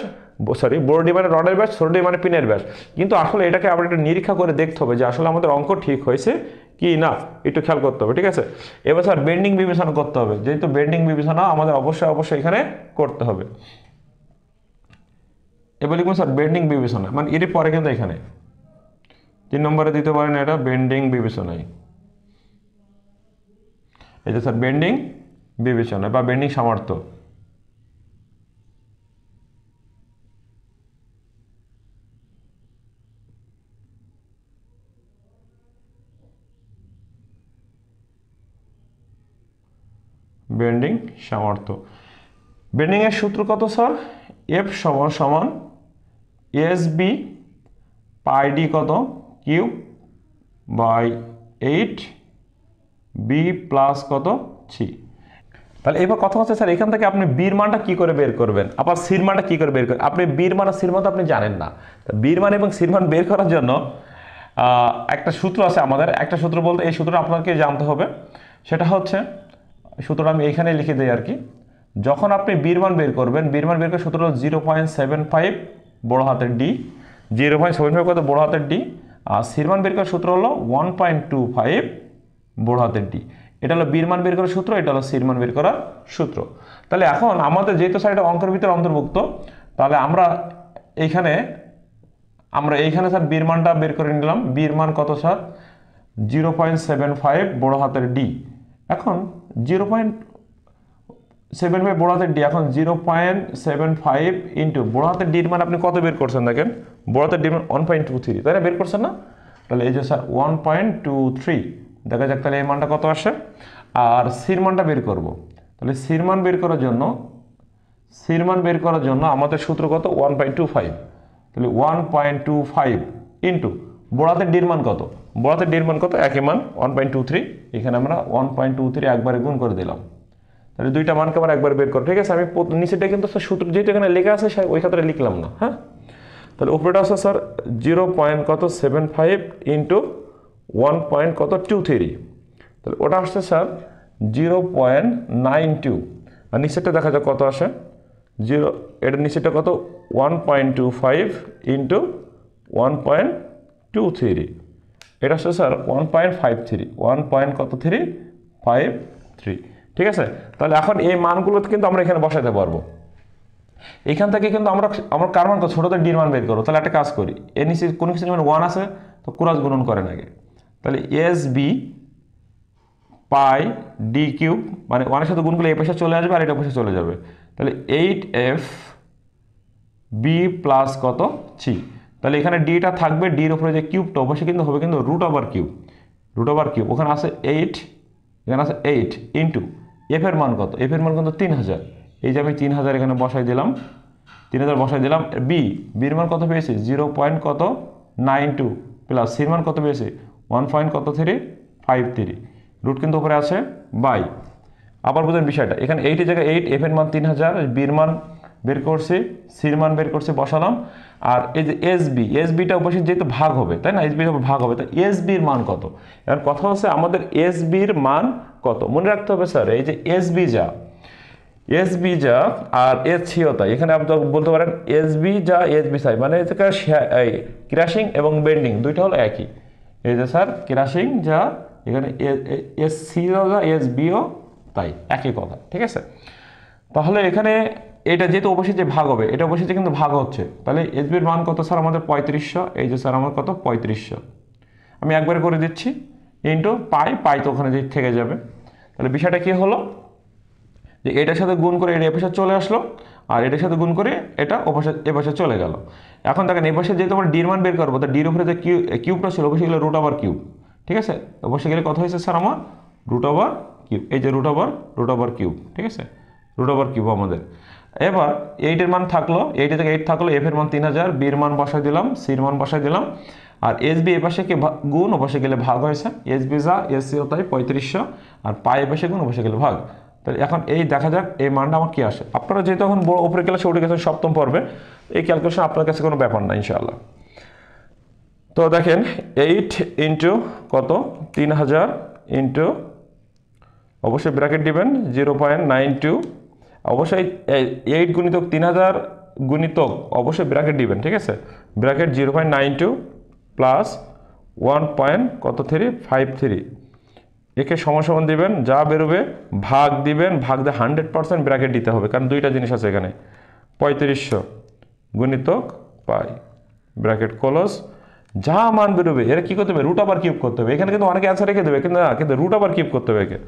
Speaker 1: সরি বড় ডি মানে রডের ব্যাস, ছোট ডি মানে পিনের ব্যাস। কিন্তু আসলে এটাকে আবার একটু নিরীক্ষা করে দেখতে হবে যে আসলে আমাদের অঙ্ক ঠিক হয়েছে কি না, একটু খেয়াল করতে হবে, ঠিক আছে। এবার স্যার বেন্ডিং বিবেচনা করতে হবে, যেহেতু বেন্ডিং বিবেচনা আমাদের অবশ্যই এখানে করতে হবে। এবার লিখুন স্যার বেন্ডিং বিবেচনা, মানে এর পরে কিন্তু এখানে 3 নম্বরে দিতে পারেন এটা বেন্ডিং বিবেচনায়। এই যে স্যার বেন্ডিং বিবেচনা বা বেন্ডিং সামর্থ্য। বেন্ডিং সামর্থ্য, বেন্ডিং এর সূত্র কত স্যার? এফ সমান সমান এস বি পাই ডি কত কিউব বাই 8 বি প্লাস কত সি। তাহলে এবার কথা হচ্ছে স্যার এখান থেকে আপনি বির মানটা কি করে বের করবেন, আবার সির মানটা কি করে বের করবেন? আপনি বির মান আর সির মান তো আপনি জানেন না। বির মান এবং সির মান বের করার জন্য একটা সূত্র আছে আমাদের, একটা সূত্র বলতে এই সূত্রটা আপনাকে জানতে হবে। সেটা হচ্ছে সূত্রটা আমি এখানে লিখে দিই আর কি। যখন আপনি বির মান বের করবেন, বির মান বের করার সূত্র হলো 0.75 বড় হাতের ডি, 0.75 কত বড় হাতের ডি, আর সির মান বের করার সূত্র হলো 1.25 বড় হাতের ডি। এটা হলো বির মান বের করার সূত্র, এটা হলো সির মান বের করার সূত্র। তাহলে এখন আমাদের যেহেতু স্যার এটা অঙ্কের ভিতরে অন্তর্ভুক্ত, তাহলে আমরা এইখানে স্যার বির মানটা বের করে নিলাম। বির মান কত স্যার? 0.75 বড় হাতের ডি। এখন 0.75 বড় হাতের ডি, এখন 0.75 ইন্টু বড় হাতের ডির মান আপনি কত বের করছেন? দেখেন বড় হাতের ডির মান 1.23, তাই না? বের করছেন না? তাহলে এই যে স্যার 1.23, দেখা যাক তাহলে এই মানটা কত আসে। আর সির মানটা বের করব, তাহলে সির মান বের করার জন্য আমাদের সূত্র কত? 1.25, তাহলে 1.25 ইন্টু বড় হাতের ডির মান কত? বড় হাতের ডির মান কত? একই মান 1.23, এখানে আমরা 1.23 একবারে গুণ করে দিলাম। তাহলে দুইটা মানকে আমরা একবার বের করো, ঠিক আছে। আমি নিচেটা কিন্তু স্যার সূত্র যেহেতু এখানে লেখা আছে ওই ক্ষেত্রে লিখলাম না, হ্যাঁ। তাহলে উপরেটা আছে স্যার 0.75 ইন্টু 1.23, তাহলে ওটা আসছে স্যার 0.92, আর নিচেরটা দেখা যাক কত আসে। জিরো, এটার নিচেটা কত 1.25 ইন্টু 1.23, এটা হচ্ছে স্যার 1.53, 1.53, ঠিক আছে। তাহলে এখন এই মানগুলো কিন্তু আমরা এখানে বসাতে পারবো। এখান থেকে কিন্তু আমরা কার মান ছোটদের ডির মান বের করবো। তাহলে একটা কাজ করি, এর নিচে কোনো কিছু মানে 1 আছে তো ক্রস গুণন করেন আগে। তাহলে এস বি পাই ডি কিউব, মানে 1-এর সাথে গুণ করলে এই পাশে চলে আসবে আর এটা পাশে চলে যাবে। তাহলে 8f বি প্লাস কত সি। তাহলে এখানে ডিটা থাকবে, ডির উপরে যে কিউবটা অবশ্যই কিন্তু হবে কিন্তু রুট ওভার কিউব, ওখানে আছে 8, এখানে আছে 8 ইন্টু এফ এর মান কত, এফ এর মান কিন্তু 3000, এই যে আমি 3000 এখানে বসাই দিলাম, 3000 বসাই দিলাম। বির মান কত পেয়েছি 0.92 প্লাস সির মান কত পেয়েছি 1.53, রুট কিন্তু উপরে আছে বাই। আবার বুঝেন বিষয়টা, এখানে 8 এর জায়গায় 8, এফ এর মান 3000, বির মান বের করছি, সির মান বের করছি, বসালাম। আর এই যে এসবিটা অবশ্যই যেহেতু ভাগ হবে, তাই না, এসবি ভাগ হবে, তো এসবির মান কত। এখন কথা হচ্ছে আমাদের এসবির মান কত মনে রাখতে হবে স্যার। এই যে এসবি যা আর এসসিও তাই, এখানে আপনি বলতে পারেন এসবি যা এসবি সাই, মানে ক্র্যাশিং এবং বেন্ডিং দুইটা হলো একই। এই যে স্যার ক্র্যাশিং যা, এখানে এসসিও যা এসবিও তাই, একই কথা, ঠিক আছে। তাহলে এখানে এটা যেহেতু অবশ্যই যে ভাগ হবে, এটা অবশ্যই যে কিন্তু ভাগ হচ্ছে, তাহলে এসবির মান কত স্যার আমাদের 3500, এই যে স্যার আমার কত 3500, আমি একবার করে দিচ্ছি ইন্টু পাই তো ওখানে যে থেকে যাবে। তাহলে বিষয়টা কি হলো যে এটার সাথে গুণ করে এটা এপাশে চলে আসলো, আর এটার সাথে গুণ করে এটা এপাশে চলে গেল। এখন দেখেন এপাশে যেহেতু আমরা ডির মান বের করবো, তো ডির উপরে যে কিউবটা ছিল অবশ্যই গেলে রুট ওভার কিউব, ঠিক আছে। অবশ্যই গেলে কত হয়েছে স্যার আমার রুট ওভার কিউব, এই যে রুট ওভার কিউব, ঠিক আছে, রুট ওভার কিউব আমাদের। এবার 8 এর মান থাকলো, 8 থেকে 8 থাকলো, এফ এর মান 3000, বির মান বসাই দিলাম, সির মান বসাই দিলাম, আর এসবি এপাশে কি গুণ ওপাশে গেলে ভাগ হয়েছে, এসবি যা এসসিও তাই 3500, আর পাই এপাশে গুণ ওপাশে গেলে ভাগ। তাহলে এখন এই দেখা যাক এই মানটা আমার কি আসে। আপনারা যেহেতু এখন বড় উপরে ক্লাসে উঠে গেছেন সপ্তম পর্বে, এই ক্যালকুলেশন আপনার কাছে কোনো ব্যাপার না ইনশাআল্লাহ। তো দেখেন 8 ইন্টু কত 3000 ইন্টু, অবশ্যই ব্র্যাকেট দিবেন 0.92, অবশ্যই 8 গুণিতক 3000 গুণিতক অবশ্যই ব্র্যাকেট দিবেন, ঠিক আছে, ব্র্যাকেট 0.92 প্লাস 1.53, একে সমান দিবেন, যা বেরোবে ভাগ দিবেন, ভাগ দিয়ে 100% ব্র্যাকেট দিতে হবে, কারণ দুইটা জিনিস আছে এখানে, 3500 গুণিতক পাই ব্র্যাকেট ক্লোজ, যা মান বেরোবে এরা কি করতে হবে রুট ওভার কিউব করতে হবে। এখানে কিন্তু অনেকে অ্যান্সার রেখে দেবে, কিন্তু না, কিন্তু রুট ওভার কিউব করতে হবে একে।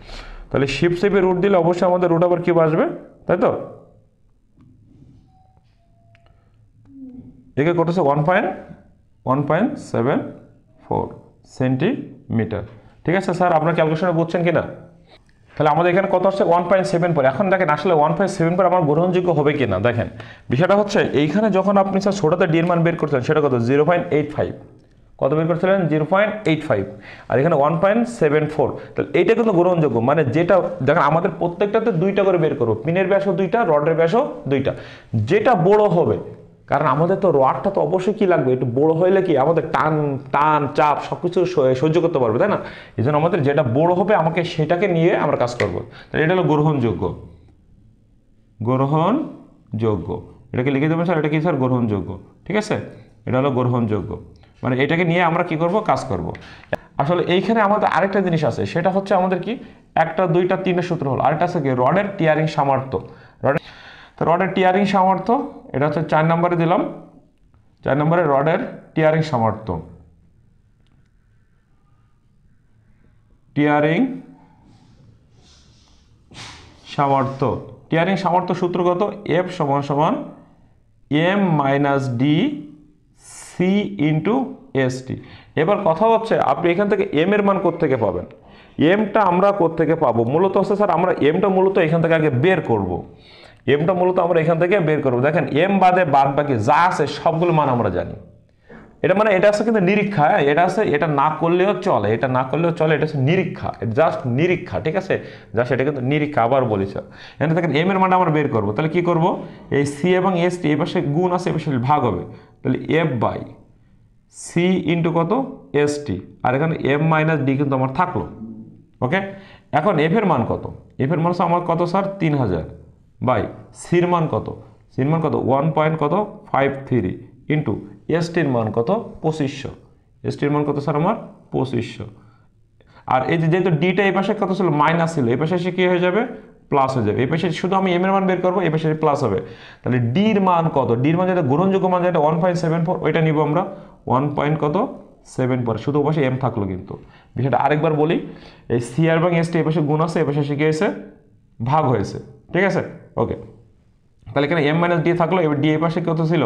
Speaker 1: তাহলে শিফট শিপে রুট দিলে অবশ্যই আমাদের রুট ওভার কিউব আসবে, তাই তো। একে করতেছে 1.74 সেন্টিমিটার, ঠিক আছে স্যার। আপনার ক্যালকুলেশনে বুঝছেন কিনা? তাহলে আমাদের এখানে কত হচ্ছে 1.74। এখন দেখেন আসলে 1.74 আমার গ্রহণযোগ্য হবে কিনা। দেখেন বিষয়টা হচ্ছে এইখানে যখন আপনি স্যার ছোটতে ডির মান বের করছেন সেটা কত 0.85, কত বের করছিলেন 0.85, আর এখানে 1.74, তাহলে এইটা কিন্তু গ্রহণযোগ্য। মানে যেটা দেখেন আমাদের প্রত্যেকটাতে দুইটা করে বের করবো, পিনের ব্যাসও দুইটা, রডের ব্যাসও দুইটা, যেটা বড় হবে, কারণ আমাদের তো রডটা তো অবশ্যই কি লাগবে একটু বড় হইলে কি আমাদের টান চাপ সবকিছু সহ্য করতে পারবে, তাই না। এই জন্য আমাদের যেটা বড় হবে আমাকে সেটাকে নিয়ে আমরা কাজ করবো। তাহলে এটা হলো গ্রহণযোগ্য, এটাকে লিখে দেবেন স্যার, এটা কি স্যার গ্রহণযোগ্য, ঠিক আছে, এটা হলো গ্রহণযোগ্য, মানে এটাকে নিয়ে আমরা কি করব কাজ করব। আসলে এইখানে আমাদের আরেকটা জিনিস আছে, সেটা হচ্ছে আমাদের কি 1 2 3 সূত্র হলো, আরেকটা আছে কি রডের টিয়ারিং সামর্থ্য। রডের টিয়ারিং সামর্থ্য এটা হচ্ছে 4 নম্বরে দিলাম, 4 নম্বরে রডের টিয়ারিং সামর্থ্য, টিয়ারিং সামর্থ্য সূত্রগত এফ সমান সমান M minus D C into S T. এবার কথা হচ্ছে আপনি এখান থেকে এম এর মান কোত্থেকে পাবেন, এমটা আমরা কোত্থেকে পাবো, মূলত হচ্ছে স্যার আমরা এমটা মূলত এখান থেকে আগে বের করব, আমরা এখান থেকে বের করবো। দেখেন এম বাদে বাদ বাকি যা আছে সবগুলো মান আমরা জানি, এটা মানে এটা আছে কিন্তু নিরীক্ষা, এটা আছে, এটা না করলেও চলে, এটা হচ্ছে নিরীক্ষা, জাস্ট নিরীক্ষা, ঠিক আছে, জাস্ট এটা কিন্তু নিরীক্ষা। আবার বলি স্যার এখানে দেখেন এম এর মানটা আমরা বের করবো, তাহলে কি করব, এই সি এবং এস টি এই পাশে গুণ আছে, এই পাশে ভাগ হবে, তাহলে এফ বাই সি ইন্টু কত এস টি, আর এখানে এম মাইনাস ডি কিন্তু আমার থাকলো, ওকে। এখন এফ এর মান কত, এফ এর মান আমার কত স্যার 3000 বাই সির মান কত সির মান কত 1.53 ইন্টু এসটির মান কত 2500, এসটির মান কত স্যার আমার 2500। আর এই যে যেহেতু ডিটা এই পাশে কত ছিল মাইনাস ছিল, এই পাশে এসে কি হয়ে যাবে প্লাস হয়ে যাবে, এই পাশে শুধু আমি এম এর মান বের করবো, এই পাশে প্লাস হবে। তাহলে ডির মান কত, ডির মান যেটা গ্রহণযোগ্য মান যেটা 1.74 ওইটা নিব আমরা 1.74, শুধু পাশে এম থাকলো। কিন্তু বিষয়টা আরেকবার বলি, এই সি আর এবং এস টি এই পাশে গুণ আছে, এই পাশে শিখে গেছে ভাগ হয়েছে, ঠিক আছে ওকে। তাহলে এখানে এম মাইনাস ডি থাকলো, এবার ডি এই পাশে কত ছিল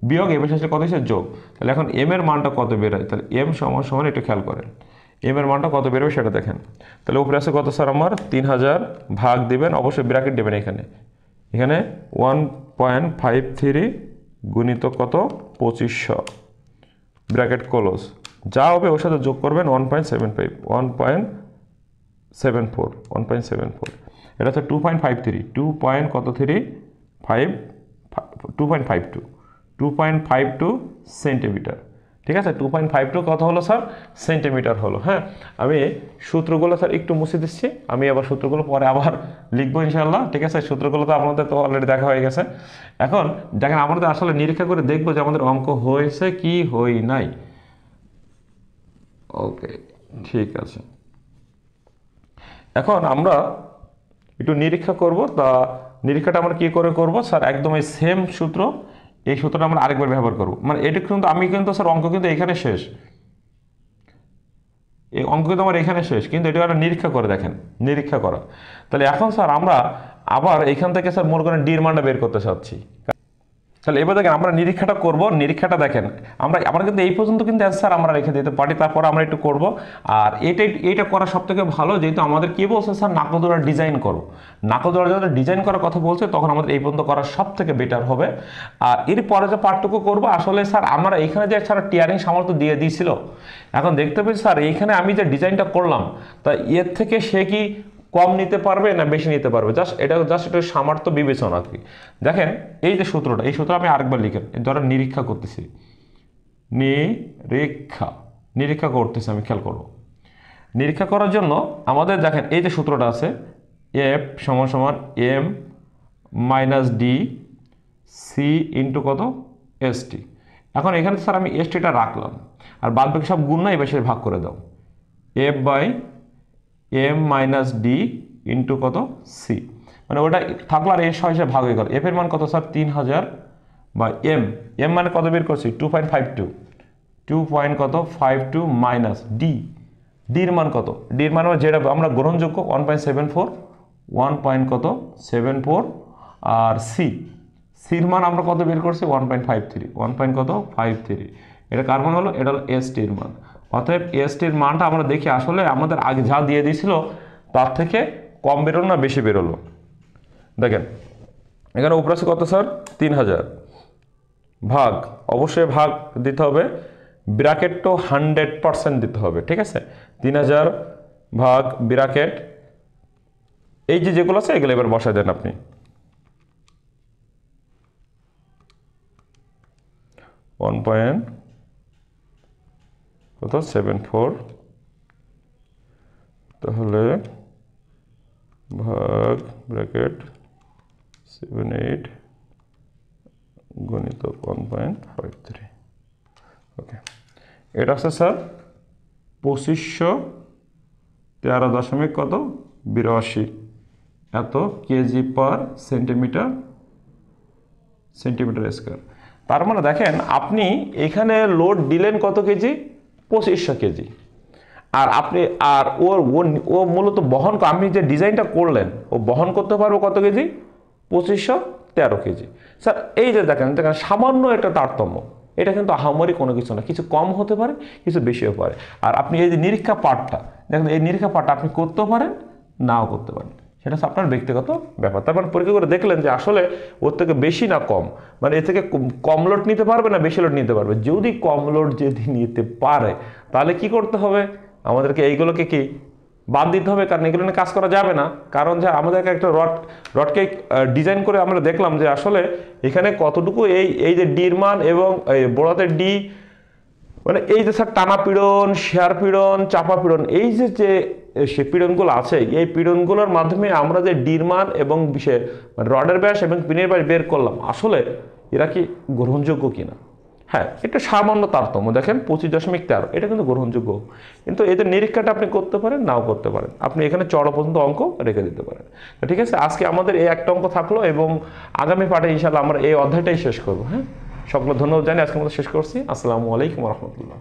Speaker 1: বিয়োগ, এই পাশে কত হয়েছে যোগ। তাহলে এখন এম এর মানটা কত বের হয়, তাহলে এম সমান সমান একটু খেয়াল করেন এম এর মানটা কত বেরোবে সেটা দেখেন। তাহলে উপরে আছে কত স্যার আমার 3000, ভাগ দিবেন অবশ্যই ব্র্যাকেট দেবেন এখানে, এখানে 1.53 গুণিত কত 2500 ব্র্যাকেট ক্লোজ, যা হবে ওর সাথে যোগ করবেন 1.75, 1.74, এটা হচ্ছে 2.53, 2.52 সেন্টিমিটার, ঠিক আছে। 2.52 কত হলো স্যার সেন্টিমিটার হলো। হ্যাঁ, আমি সূত্রগুলো স্যার একটু মুছে দিচ্ছি, আমি আবার সূত্রগুলো পরে আবার লিখবো ইনশাল্লাহ, ঠিক আছে। সূত্রগুলো তো আপনাদের তো অলরেডি দেখা হয়ে গেছে। এখন দেখেন আমাদের আসলে নিরীক্ষা করে দেখবো যে আমাদের অঙ্ক হয়েছে কি হই নাই। ওকে ঠিক আছে, এখন আমরা একটু নিরীক্ষা করব। তা নিরীক্ষাটা আমরা কি করে করব স্যার, একদম এই সেম সূত্র, এই সূত্রটা আমরা আরেকবার ব্যবহার করব। মানে এটা কিন্তু আমি কিন্তু স্যার অঙ্ক কিন্তু এখানে শেষ, এই অঙ্ক কিন্তু আমার এখানে শেষ, কিন্তু এটা একটা নিরীক্ষা করে দেখেন, নিরীক্ষা করা। তাহলে এখন স্যার আমরা আবার এখান থেকে স্যার মনে করেন ডির মানটা বের করতে চাচ্ছি। তাহলে এবার দেখেন আমরা নিরীক্ষাটা করব, নিরীক্ষাটা দেখেন আমরা কিন্তু এই পর্যন্ত কিন্তু অ্যান্সার আমরা রেখে দিতে পারি, তারপর আমরা একটু করব। আর এইটা করা সব থেকে ভালো, যেহেতু আমাদের কি বলছে স্যার নাকলদোড়া ডিজাইন করো, নাকলদোড়া যখন ডিজাইন করার কথা বলছে তখন আমাদের এই পর্যন্ত করা সব থেকে বেটার হবে। আর এরপরে যে পার্টটুকু করবো আসলে স্যার আমরা এখানে যে স্যার টিয়ারিং সামর্থ্য দিয়ে দিয়েছিল, এখন দেখতে পেয়েছি স্যার এইখানে আমি যে ডিজাইনটা করলাম তা এর থেকে সে কি কম নিতে পারবে না বেশি নিতে পারবে, জাস্ট এটা সামর্থ্য বিবেচনা আর কি। দেখেন এই যে সূত্রটা, এই সূত্র আমি আরেকবার লিখেন, ধরেন নিরীক্ষা করতেছি, নিরীক্ষা করতেছি আমি, খেয়াল করবো নিরীক্ষা করার জন্য আমাদের দেখেন এই যে সূত্রটা আছে এফ সমান সমান M minus D C into কত এস টি। এখন এখানে স্যার আমি এস টিটা রাখলাম, আর বাদ বাকি সব গুণ না এই পাশে ভাগ করে দাও, F by M minus D into কত সি, মানে ওটা থাকলো আর এর হিসেবে ভাগ হয়ে গেল। এফ এর মান কত স্যার 3000 বা এম মানে কত বের করছি 2.52 মাইনাস ডির মান কত, ডির মান যেটা আমরা গ্রহণযোগ্য 1.74 আর সির মান আমরা কত বের করছি 1.53, এটা কার মান হলো, এটা হলো এস টির মান। অতএব এস টির মানটা আমরা দেখি আসলে আমাদের আগে যা দিয়ে দিয়েছিল তার থেকে কম বেরোলো না বেশি বেরোলো। দেখেন এখানে উপরে আছে কত স্যার 3000, ভাগ অবশ্যই ভাগ দিতে হবে, ব্র্যাকেট তো 100% দিতে হবে, ঠিক আছে। 3000 ভাগ ব্র্যাকেট, এই যে যেগুলো আছে এগুলো এবার বসায় দেন আপনি, 1.74 তাহলে ভাগ ব্র্যাকেট 78 গণিত 1.53, ওকে। এটা আছে স্যার 2513 কত 82 এত কেজি পার সেন্টিমিটার স্কোয়ার। তার মানে দেখেন আপনি এখানে লোড দিলেন কত কেজি 2500 কেজি, আর আপনি আর ও মূলত বহন, আপনি যে ডিজাইনটা করলেন ও বহন করতে পারবো কত কেজি 2513 কেজি। স্যার এই যে দেখেন সামান্য একটা তারতম্য, এটা কিন্তু আহামরি কোনো কিছু না, কিছু কম হতে পারে কিছু বেশিও পারে। আর আপনি এই যে নিরীক্ষা পার্টটা দেখেন, এই নিরীক্ষা পার্টটা আপনি করতেও পারেন নাও করতে পারেন, সেটা আপনার ব্যক্তিগত ব্যাপার। তারপর পরীক্ষা করে দেখলেন যে আসলে ওর থেকে বেশি না কম, মানে এর থেকে কম লোড নিতে পারবে না বেশি লোড নিতে পারবে। যদি কম লোড যদি নিতে পারে তাহলে কি করতে হবে, আমাদেরকে এইগুলোকে কি বাদ দিতে হবে, কারণ এগুলো নিয়ে কাজ করা যাবে না। কারণ যে আমাদেরকে একটা রডকে ডিজাইন করে আমরা দেখলাম যে আসলে এখানে কতটুকু এই যে ডির মান এবং বড়াতে ডি, মানে এই যে স্যার টানা পীড়ন, শেয়ার পীড়ন, চাপা পীড়ন, এই যে সে পীড়নগুলো আছে, এই পীড়নগুলোর মাধ্যমে আমরা যে ডির মান এবং রডের ব্যাস এবং পিনের ব্যাস বের করলাম, আসলে এরা কি গ্রহণযোগ্য কিনা। হ্যাঁ, এটা সামান্য তারতম্য, দেখেন 25.13, এটা কিন্তু গ্রহণযোগ্য, কিন্তু এদের নিরীক্ষাটা আপনি করতে পারেন, নাও করতে পারেন, আপনি এখানে চড়া পর্যন্ত অঙ্ক রেখে দিতে পারেন। ঠিক আছে, আজকে আমাদের এই একটা অঙ্ক থাকলো এবং আগামী পাঠে ইনশাআল্লাহ আমরা এই অধ্যায়টাই শেষ করবো। হ্যাঁ, সকলে ধন্যবাদ জানিয়ে আজকে আমরা শেষ করছি। আসসালামু আলাইকুম রহমতুল্লাহ।